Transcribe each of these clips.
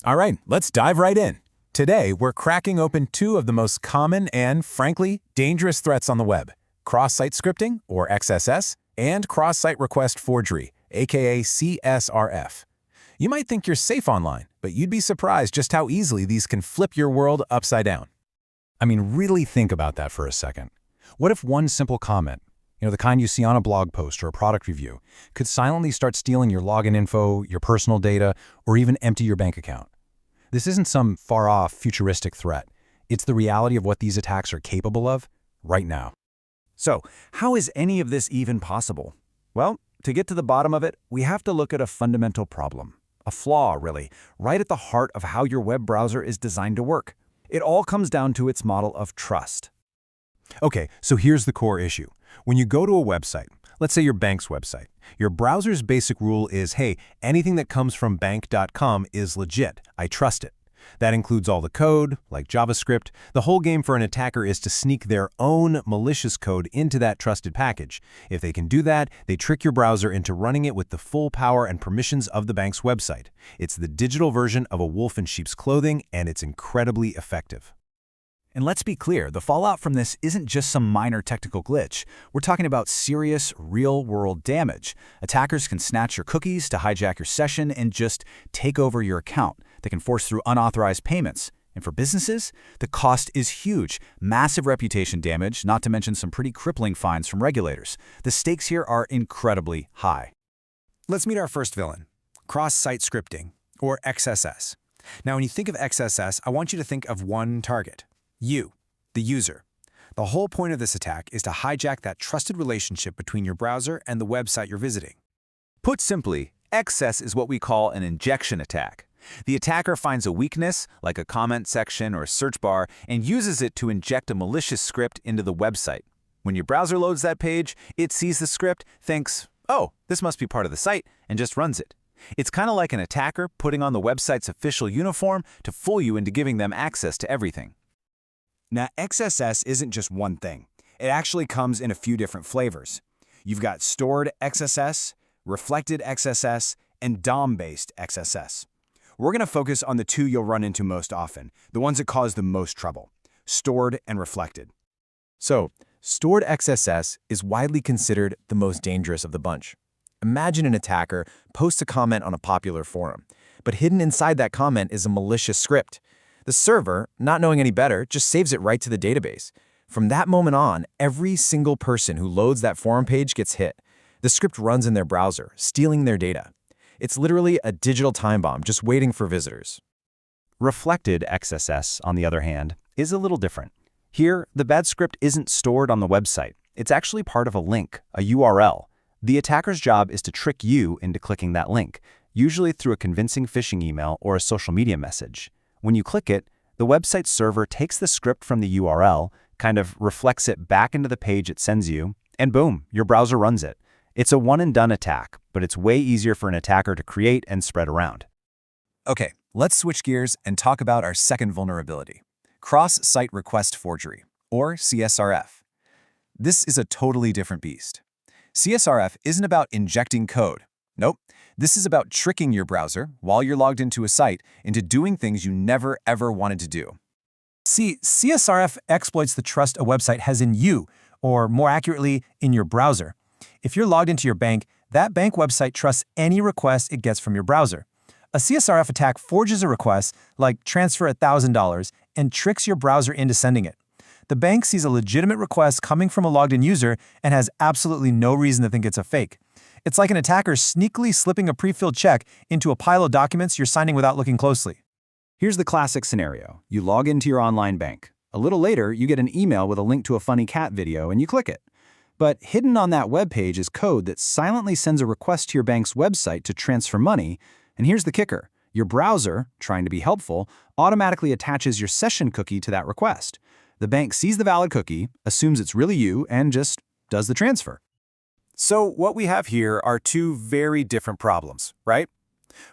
All right, let's dive right in. Today, we're cracking open two of the most common and, frankly, dangerous threats on the web: cross-site scripting, or XSS, and cross-site request forgery, aka CSRF. You might think you're safe online, but you'd be surprised just how easily these can flip your world upside down. I mean, really think about that for a second. What if one simple comment, the kind you see on a blog post or a product review, could silently start stealing your login info, your personal data, or even empty your bank account? This isn't some far-off, futuristic threat. It's the reality of what these attacks are capable of right now. So, how is any of this even possible? Well, to get to the bottom of it, we have to look at a fundamental problem. A flaw, really, right at the heart of how your web browser is designed to work. It all comes down to its model of trust. Okay, so here's the core issue. When you go to a website, let's say your bank's website, your browser's basic rule is, hey, anything that comes from bank.com is legit. I trust it. That includes all the code, like JavaScript. The whole game for an attacker is to sneak their own malicious code into that trusted package. If they can do that, they trick your browser into running it with the full power and permissions of the bank's website. It's the digital version of a wolf in sheep's clothing, and it's incredibly effective. And let's be clear, the fallout from this isn't just some minor technical glitch. We're talking about serious, real-world damage. Attackers can snatch your cookies to hijack your session and just take over your account. They can force through unauthorized payments. And for businesses, the cost is huge. Massive reputation damage, not to mention some pretty crippling fines from regulators. The stakes here are incredibly high. Let's meet our first villain, cross-site scripting, or XSS. Now, when you think of XSS, I want you to think of one target. You, the user. The whole point of this attack is to hijack that trusted relationship between your browser and the website you're visiting. Put simply, XSS is what we call an injection attack. The attacker finds a weakness, like a comment section or a search bar, and uses it to inject a malicious script into the website. When your browser loads that page, it sees the script, thinks, oh, this must be part of the site, and just runs it. It's kind of like an attacker putting on the website's official uniform to fool you into giving them access to everything. Now, XSS isn't just one thing. It actually comes in a few different flavors. You've got stored XSS, reflected XSS, and DOM-based XSS. We're going to focus on the two you'll run into most often, the ones that cause the most trouble: stored and reflected. So, stored XSS is widely considered the most dangerous of the bunch. Imagine an attacker posts a comment on a popular forum, but hidden inside that comment is a malicious script. The server, not knowing any better, just saves it right to the database. From that moment on, every single person who loads that forum page gets hit. The script runs in their browser, stealing their data. It's literally a digital time bomb just waiting for visitors. Reflected XSS, on the other hand, is a little different. Here, the bad script isn't stored on the website. It's actually part of a link, a URL. The attacker's job is to trick you into clicking that link, usually through a convincing phishing email or a social media message. When you click it, the website server takes the script from the URL, kind of reflects it back into the page it sends you, and boom, your browser runs it. It's a one-and-done attack, but it's way easier for an attacker to create and spread around. Okay, let's switch gears and talk about our second vulnerability: cross-site request forgery, or CSRF. This is a totally different beast. CSRF isn't about injecting code. Nope. This is about tricking your browser, while you're logged into a site, into doing things you never ever wanted to do. See, CSRF exploits the trust a website has in you, or more accurately, in your browser. If you're logged into your bank, that bank website trusts any request it gets from your browser. A CSRF attack forges a request, like transfer $1,000, and tricks your browser into sending it. The bank sees a legitimate request coming from a logged-in user and has absolutely no reason to think it's a fake. It's like an attacker sneakily slipping a pre-filled check into a pile of documents you're signing without looking closely. Here's the classic scenario. You log into your online bank. A little later, you get an email with a link to a funny cat video, and you click it. But hidden on that web page is code that silently sends a request to your bank's website to transfer money. And here's the kicker. Your browser, trying to be helpful, automatically attaches your session cookie to that request. The bank sees the valid cookie, assumes it's really you, and just does the transfer. So what we have here are two very different problems, right?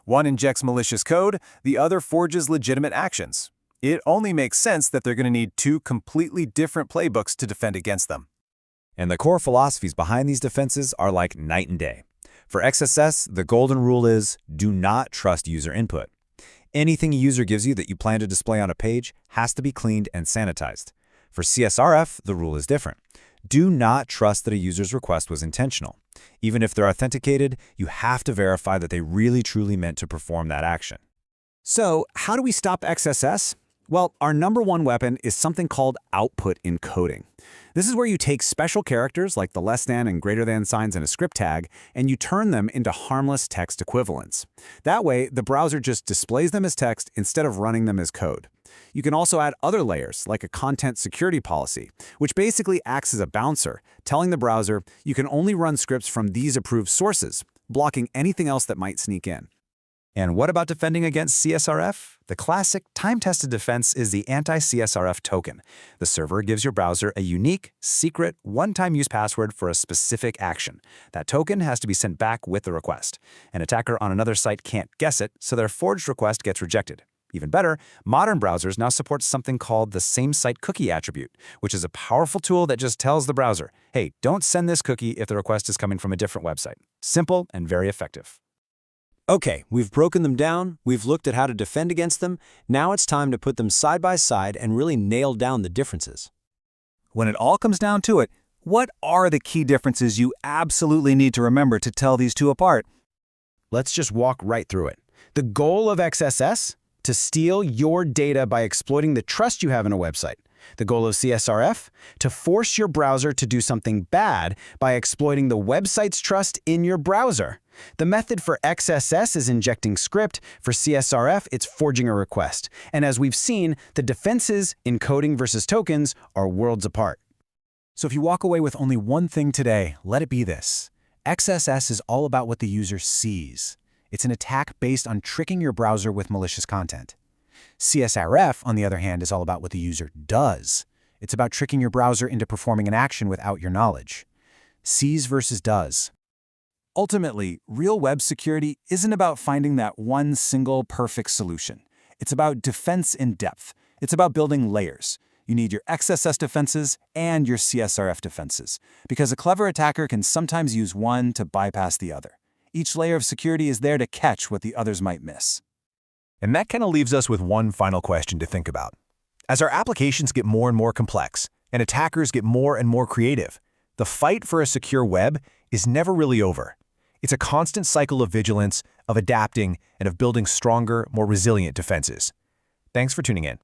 One injects malicious code, the other forges legitimate actions. It only makes sense that they're going to need two completely different playbooks to defend against them. And the core philosophies behind these defenses are like night and day. For XSS, the golden rule is do not trust user input. Anything a user gives you that you plan to display on a page has to be cleaned and sanitized. For CSRF, the rule is different. Do not trust that a user's request was intentional. Even if they're authenticated, you have to verify that they really truly meant to perform that action. So, how do we stop XSS? Well, our number one weapon is something called output encoding. This is where you take special characters like the less than and greater than signs in a script tag, and you turn them into harmless text equivalents. That way, the browser just displays them as text instead of running them as code. You can also add other layers, like a content security policy, which basically acts as a bouncer, telling the browser you can only run scripts from these approved sources, blocking anything else that might sneak in. And what about defending against CSRF? The classic, time-tested defense is the anti-CSRF token. The server gives your browser a unique, secret, one-time use password for a specific action. That token has to be sent back with the request. An attacker on another site can't guess it, so their forged request gets rejected. Even better, modern browsers now support something called the same-site cookie attribute, which is a powerful tool that just tells the browser, hey, don't send this cookie if the request is coming from a different website. Simple and very effective. Okay, we've broken them down, we've looked at how to defend against them, now it's time to put them side by side and really nail down the differences. When it all comes down to it, what are the key differences you absolutely need to remember to tell these two apart? Let's just walk right through it. The goal of XSS? To steal your data by exploiting the trust you have in a website. The goal of CSRF? To force your browser to do something bad by exploiting the website's trust in your browser. The method for XSS is injecting script. For CSRF, it's forging a request. And as we've seen, the defenses, encoding versus tokens, are worlds apart. So if you walk away with only one thing today, let it be this. XSS is all about what the user sees. It's an attack based on tricking your browser with malicious content. CSRF, on the other hand, is all about what the user does. It's about tricking your browser into performing an action without your knowledge. Sees versus does. Ultimately, real web security isn't about finding that one single perfect solution. It's about defense in depth. It's about building layers. You need your XSS defenses and your CSRF defenses, because a clever attacker can sometimes use one to bypass the other. Each layer of security is there to catch what the others might miss. And that kind of leaves us with one final question to think about. As our applications get more and more complex, and attackers get more and more creative, the fight for a secure web is never really over. It's a constant cycle of vigilance, of adapting, and of building stronger, more resilient defenses. Thanks for tuning in.